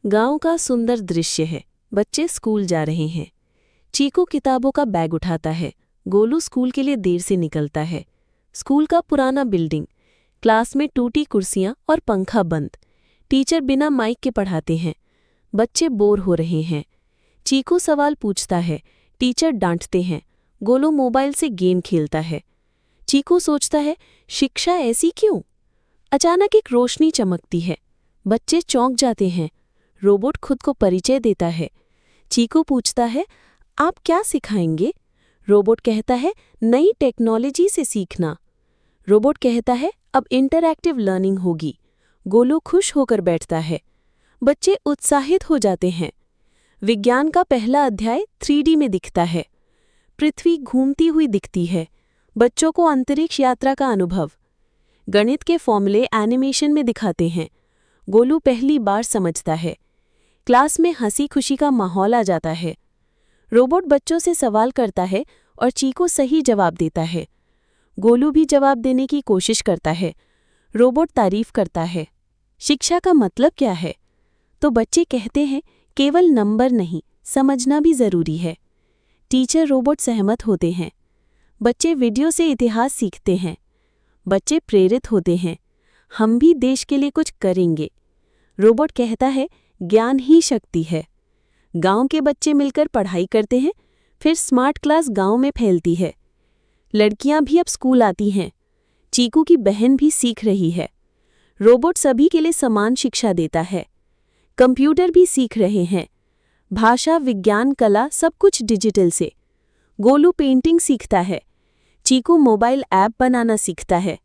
गांव का सुंदर दृश्य है। बच्चे स्कूल जा रहे हैं। चीकू किताबों का बैग उठाता है। गोलू स्कूल के लिए देर से निकलता है। स्कूल का पुराना बिल्डिंग, क्लास में टूटी कुर्सियां और पंखा बंद। टीचर बिना माइक के पढ़ाते हैं। बच्चे बोर हो रहे हैं। चीकू सवाल पूछता है, टीचर डांटते हैं। गोलू मोबाइल से गेम खेलता है। चीकू सोचता है, शिक्षा ऐसी क्यों? अचानक एक रोशनी चमकती है। बच्चे चौंक जाते हैं। रोबोट खुद को परिचय देता है। चीकू पूछता है, आप क्या सिखाएंगे? रोबोट कहता है, नई टेक्नोलॉजी से सीखना। रोबोट कहता है, अब इंटरैक्टिव लर्निंग होगी। गोलू खुश होकर बैठता है। बच्चे उत्साहित हो जाते हैं। विज्ञान का पहला अध्याय 3D में दिखता है। पृथ्वी घूमती हुई दिखती है। बच्चों को अंतरिक्ष यात्रा का अनुभव। गणित के फॉर्मूले एनिमेशन में दिखाते हैं। गोलू पहली बार समझता है। क्लास में हंसी खुशी का माहौल आ जाता है। रोबोट बच्चों से सवाल करता है और चीकू सही जवाब देता है। गोलू भी जवाब देने की कोशिश करता है। रोबोट तारीफ करता है। शिक्षा का मतलब क्या है? तो बच्चे कहते हैं, केवल नंबर नहीं, समझना भी जरूरी है। टीचर रोबोट सहमत होते हैं। बच्चे वीडियो से इतिहास सीखते हैं। बच्चे प्रेरित होते हैं, हम भी देश के लिए कुछ करेंगे। रोबोट कहता है, ज्ञान ही शक्ति है। गांव के बच्चे मिलकर पढ़ाई करते हैं, फिर स्मार्ट क्लास गांव में फैलती है। लड़कियां भी अब स्कूल आती हैं। चीकू की बहन भी सीख रही है। रोबोट सभी के लिए समान शिक्षा देता है। कंप्यूटर भी सीख रहे हैं। भाषा, विज्ञान, कला, सब कुछ डिजिटल से। गोलू पेंटिंग सीखता है। चीकू मोबाइल ऐप बनाना सीखता है।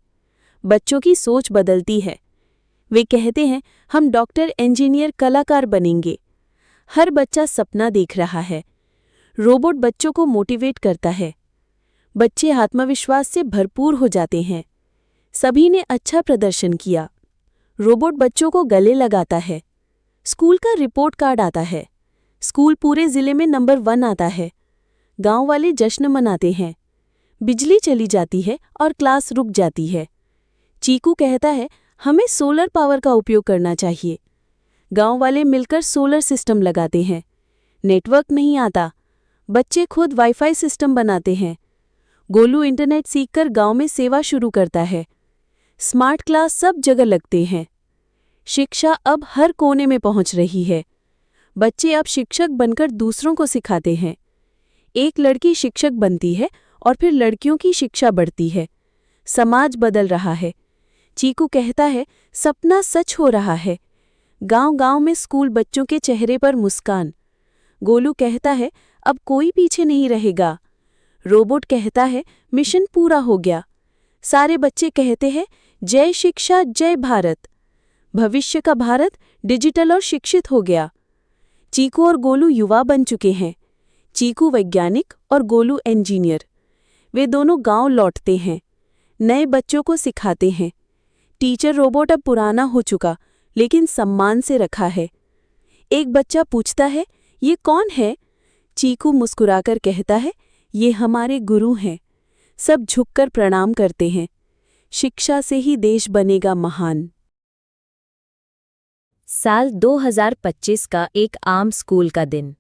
बच्चों की सोच बदलती है। वे कहते हैं, हम डॉक्टर, इंजीनियर, कलाकार बनेंगे। हर बच्चा सपना देख रहा है। रोबोट बच्चों को मोटिवेट करता है। बच्चे आत्मविश्वास से भरपूर हो जाते हैं। सभी ने अच्छा प्रदर्शन किया। रोबोट बच्चों को गले लगाता है। स्कूल का रिपोर्ट कार्ड आता है। स्कूल पूरे जिले में नंबर 1 आता है। गांव वाले जश्न मनाते हैं। बिजली चली जाती है और क्लास रुक जाती है। चीकू कहता है, हमें सोलर पावर का उपयोग करना चाहिए। गांव वाले मिलकर सोलर सिस्टम लगाते हैं। नेटवर्क नहीं आता। बच्चे खुद वाईफाई सिस्टम बनाते हैं। गोलू इंटरनेट सीखकर गांव में सेवा शुरू करता है। स्मार्ट क्लास सब जगह लगते हैं। शिक्षा अब हर कोने में पहुंच रही है। बच्चे अब शिक्षक बनकर दूसरों को सिखाते हैं। एक लड़की शिक्षक बनती है और फिर लड़कियों की शिक्षा बढ़ती है। समाज बदल रहा है। चीकू कहता है, सपना सच हो रहा है। गांव-गांव में स्कूल, बच्चों के चेहरे पर मुस्कान। गोलू कहता है, अब कोई पीछे नहीं रहेगा। रोबोट कहता है, मिशन पूरा हो गया। सारे बच्चे कहते हैं, जय शिक्षा, जय भारत। भविष्य का भारत डिजिटल और शिक्षित हो गया। चीकू और गोलू युवा बन चुके हैं। चीकू वैज्ञानिक और गोलू इंजीनियर। वे दोनों गांव लौटते हैं। नए बच्चों को सिखाते हैं। टीचर रोबोट अब पुराना हो चुका, लेकिन सम्मान से रखा है। एक बच्चा पूछता है, ये कौन है? चीकू मुस्कुराकर कहता है, ये हमारे गुरु हैं। सब झुककर प्रणाम करते हैं। शिक्षा से ही देश बनेगा महान। साल 2025 का एक आम स्कूल का दिन।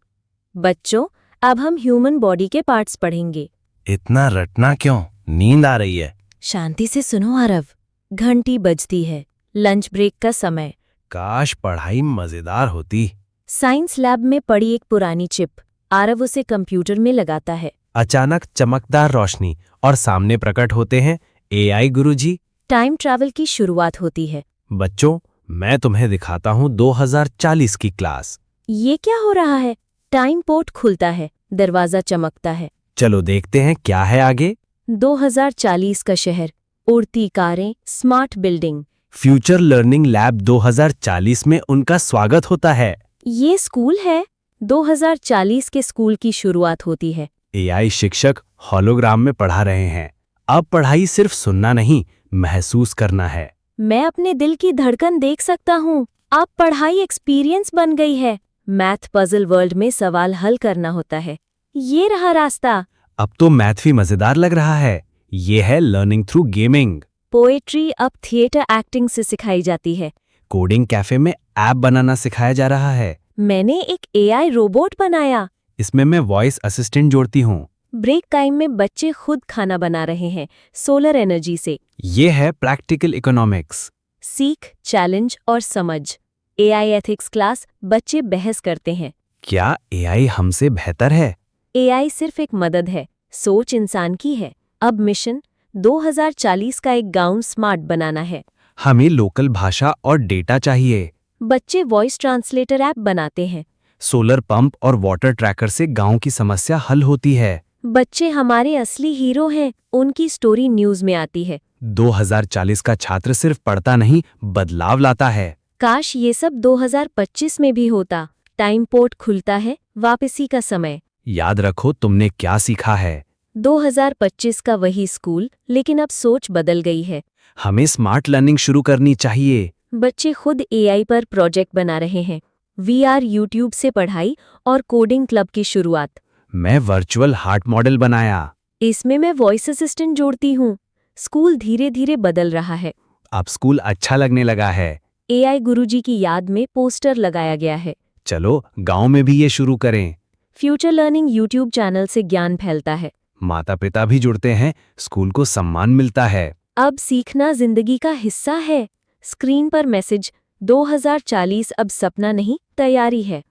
बच्चों, अब हम ह्यूमन बॉडी के पार्ट्स पढ़ेंगे। इतना रटना क्यों? नींद आ रही है। शांति से सुनो आरव। घंटी बजती है। लंच ब्रेक का समय। काश पढ़ाई मजेदार होती। साइंस लैब में पड़ी एक पुरानी चिप। आरव उसे कंप्यूटर में लगाता है। अचानक चमकदार रोशनी और सामने प्रकट होते हैं AI गुरुजी। टाइम ट्रैवल की शुरुआत होती है। बच्चों, मैं तुम्हें दिखाता हूँ 2040 की क्लास। ये क्या हो रहा है? टाइम पोर्ट खुलता है। दरवाजा चमकता है। चलो देखते हैं क्या है आगे। 2040 का शहर। उड़ती कारें, smart building. Future learning lab 2040 में उनका स्वागत होता है। ये स्कूल है। 2040 के स्कूल की शुरुआत होती है। AI शिक्षक हॉलोग्राम में पढ़ा रहे हैं। अब पढ़ाई सिर्फ सुनना नहीं, महसूस करना है। मैं अपने दिल की धड़कन देख सकता हूँ। अब पढ़ाई एक्सपीरियंस बन गई है। मैथ पजल वर्ल्ड में सवाल हल करना होता है। ये रहा रास्ता। अब तो मैथ भी मजेदार लग रहा है। ये है लर्निंग थ्रू गेमिंग। पोएट्री अब थिएटर एक्टिंग से सिखाई जाती है। कोडिंग कैफे में ऐप बनाना सिखाया जा रहा है। मैंने एक AI रोबोट बनाया। इसमें मैं वॉइस असिस्टेंट जोड़ती हूँ। ब्रेक टाइम में बच्चे खुद खाना बना रहे हैं सोलर एनर्जी से। ये है प्रैक्टिकल इकोनॉमिक्स। सीख, चैलेंज और समझ। AI एथिक्स क्लास, बच्चे बहस करते हैं। क्या AI हमसे बेहतर है? AI सिर्फ एक मदद है, सोच इंसान की है। अब मिशन 2040 का एक गांव स्मार्ट बनाना है। हमें लोकल भाषा और डेटा चाहिए। बच्चे वॉइस ट्रांसलेटर ऐप बनाते हैं। सोलर पंप और वाटर ट्रैकर से गांव की समस्या हल होती है। बच्चे हमारे असली हीरो हैं, उनकी स्टोरी न्यूज में आती है। 2040 का छात्र सिर्फ पढ़ता नहीं, बदलाव लाता है। काश ये सब 2025 में भी होता। टाइम पोर्ट खुलता है, वापसी का समय। याद रखो तुमने क्या सीखा है। 2025 का वही स्कूल, लेकिन अब सोच बदल गई है। हमें स्मार्ट लर्निंग शुरू करनी चाहिए। बच्चे खुद AI पर प्रोजेक्ट बना रहे हैं। VR, YouTube से पढ़ाई और कोडिंग क्लब की शुरुआत। मैं वर्चुअल हार्ट मॉडल बनाया। इसमें मैं वॉइस असिस्टेंट जोड़ती हूँ। स्कूल धीरे धीरे बदल रहा है। अब स्कूल अच्छा लगने लगा है। AI गुरुजी की याद में पोस्टर लगाया गया है। चलो गांव में भी ये शुरू करें। फ्यूचर लर्निंग YouTube चैनल से ज्ञान फैलता है। माता पिता भी जुड़ते हैं, स्कूल को सम्मान मिलता है। अब सीखना जिंदगी का हिस्सा है। स्क्रीन पर मैसेज 2040 अब सपना नहीं, तैयारी है।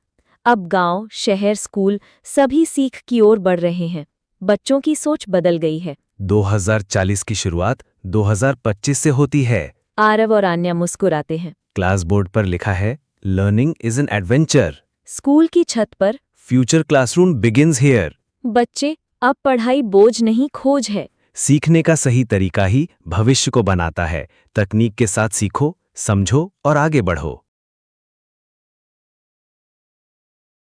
अब गांव, शहर, स्कूल सभी सीख की ओर बढ़ रहे हैं। बच्चों की सोच बदल गई है। 2040 की शुरुआत 2025 से होती है। आरव और आन्या मुस्कुराते हैं। क्लास बोर्ड पर लिखा है, learning is an adventure. School की छत पर फ्यूचर क्लासरूम बिगिंस हियर। बच्चे, अब पढ़ाई बोझ नहीं, खोज है। सीखने का सही तरीका ही भविष्य को बनाता है। तकनीक के साथ सीखो, समझो और आगे बढ़ो।